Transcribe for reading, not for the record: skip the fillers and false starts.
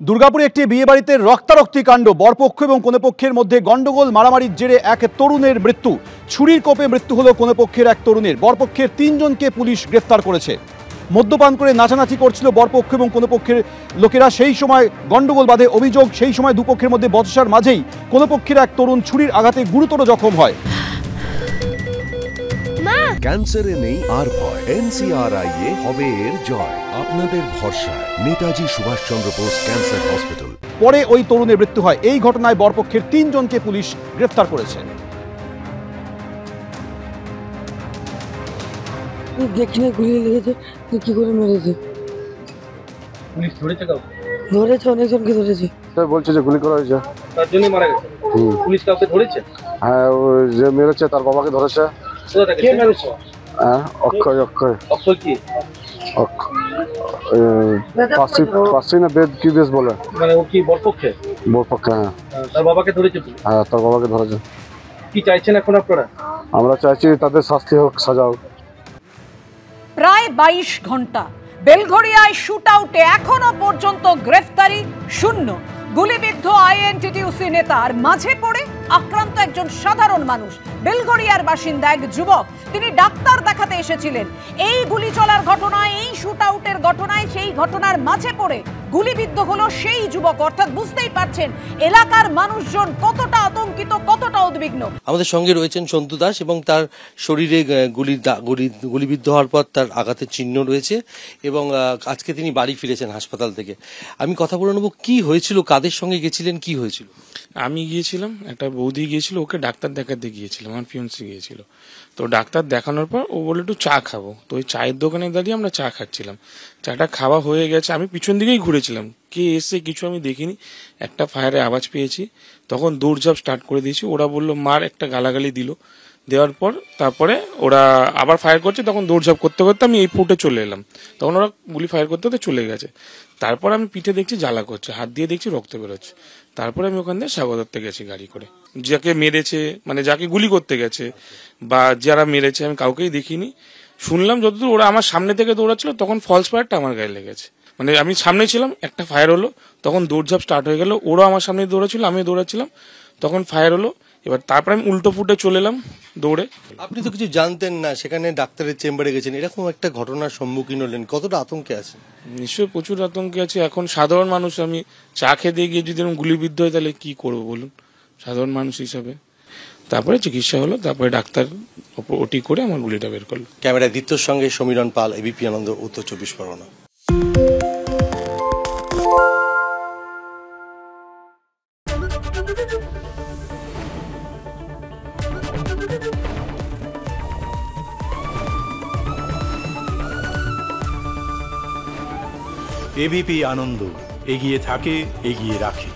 দুর্গাপুরে একটি বিয়ে বাড়িতে রক্তারক্তি কাণ্ড। বরপক্ষ এবং কনেপক্ষের মধ্যে গন্ডগোল, মারামারির জেরে এক তরুণের মৃত্যু। ছুরির কোপে মৃত্যু হলো কনেপক্ষের এক তরুণের। বরপক্ষের 3 জনকে পুলিশ গ্রেফতার করেছে। মদ্যপান করে নাচানাচি করছিল বরপক্ষ এবং কনেপক্ষের লোকেরা। সেই সময় গন্ডগোল বাঁধে। অভিযোগ, সেই সময় দুপক্ষের মধ্যে বচসার মাঝেই কনেপক্ষের এক তরুণ ছুরির আঘাতে গুরুতর জখম হয়। ক্যান্সারে নেই আর ভয়, NCRI-এ হবে এর জয়। আপনাদের ভরসা নেতাজি সুভাষচন্দ্র বোস ক্যান্সার হসপিটাল। পরে ওই তরুণের মৃত্যু হয়। এই ঘটনায় বরপক্ষের 3 জনকে পুলিশ গ্রেফতার করেছে। দেখিনি গুলি লেগেছে, কি করে মেরেছে। পুলিশ ধরেছে কাউকে? ধরেছে, অনেকজনকে ধরেছে। স্যার বলছে যে গুলি করা হয়েছে, তার জন্যই মারা গেছে। পুলিশ কাউকে ধরেছে? হ্যাঁ, ওই যে মেরেছে তার বাবাকে ধরেছে। কে মেরেছে? হ্যাঁ, অক্ষয়। অক্ষয় কি? পাশে না বেদ কি বেশ বলে, মানে ও কি বরপক্ষে? বরপক্ষে। হ্যাঁ, তার বাবাকে ধরেছে? হ্যাঁ, তার বাবাকে ধরেছে। কি চাইছেন এখন আপনারা? আমরা চাইছি তাদের শাস্তি হোক, সাজা হোক। প্রায় 22 ঘন্টা বেলঘরিয়ায় শুট আউটে এখনো পর্যন্ত গ্রেফতারি শূন্য। গুলিবিদ্ধ আইএনটিটিউসি নেতার মাঝে পড়ে আক্রান্ত একজন সাধারণ মানুষ, বেলঘরিয়ার বাসিন্দা এক যুবক। তিনি ডাক্তার দেখাতে এসেছিলেন। এই গুলি চলার ঘটনায়, এই শুট আউটের ঘটনায়, সেই ঘটনার মাঝে পড়ে গুলিবিদ্ধ হলো সেই যুবক। অর্থাৎ বুঝতেই পারছেন এলাকার মানুষজন কতটা আতঙ্কিত, কতটা উদ্বিগ্ন। আমাদের সঙ্গে রয়েছেন সন্তু দাস এবং তার শরীরে গুলিবিদ্ধ হওয়ার পর তার আঘাতের চিহ্ন রয়েছে এবং আজকে তিনি বাড়ি ফিরেছেন হাসপাতাল থেকে। আমি কথা বলে নেবো, কি হয়েছিল, কাদের সঙ্গে গেছিলেন, কি হয়েছিল? আমি গিয়েছিলাম, একটা বৌদি গিয়েছিল, ওকে ডাক্তার দেখাতে গিয়েছিলাম, আমার ফিয়ান্সি গিয়েছিল। তো ডাক্তার দেখানোর পর ও বললো একটু চা খাবো। তো ওই চায়ের দোকানে দাঁড়িয়ে আমরা চা খাচ্ছিলাম। চাটা খাওয়া হয়ে গেছে, আমি পিছন দিকেই ঘুরেছিলাম, কে এসে কিছু আমি দেখিনি। একটা ফায়ারের আওয়াজ পেয়েছি, তখন দৌড়ঝাঁপ স্টার্ট করে দিয়েছি। ওরা বললো মার, একটা গালাগালি দিল। দেওয়ার পর তারপরে ওরা আবার ফায়ার করছে, তখন দৌড়ঝাঁপ করতে করতে আমি এই ফুটে চলে এলাম। তখন ওরা গুলি ফায়ার করতে করতে চলে গেছে। তারপর আমি পিঠে দেখছি জ্বালা করছে, হাত দিয়ে দেখছি রক্ত বেরোচ্ছে। তারপরে আমি ওখান থেকে স্বাগতার্থে গেছি গাড়ি করে। যাকে মেরেছে, মানে যাকে গুলি করতে গেছে বা যারা মেরেছে, আমি কাউকেই দেখিনি। শুনলাম যতদূর ওরা আমার সামনে থেকে দৌড়াচ্ছিল, তখন ফলস ফায়ারটা আমার গায়ে লেগেছে। মানে আমি সামনে ছিলাম, একটা ফায়ার হলো, তখন দৌড়ঝাঁপ স্টার্ট হয়ে গেল। ওরা আমার সামনে দৌড়াচ্ছিল, আমি দৌড়াচ্ছিলাম, তখন ফায়ার হলো। এবার তারপরে আমি উল্টো ফুটে চলে এলাম দৌড়ে। আপনি তো কিছু জানতেন না, সেখানে ডাক্তারের চেম্বারে গেছেন, এরকম একটা ঘটনার সম্মুখীন হলেন, কতটা আতঙ্কে আছেন? নিশ্চয়ই প্রচুর আতঙ্কে আছে। এখন সাধারণ মানুষ, আমি চা খেতে গিয়ে যদি এরকম গুলিবিদ্ধ হয় তাহলে কি করবো বলুন, সাধারণ মানুষ হিসাবে। তারপরে চিকিৎসা হলো, তারপরে ডাক্তার ওটি করে আমার গুলিটা বের করলো। ক্যামেরায় দীপ্তর সঙ্গে সমীরণ পাল, এবিপি আনন্দ, উত্তর 24 পরগনা। এবিপি আনন্দ, এগিয়ে থাকে, এগিয়ে রাখে।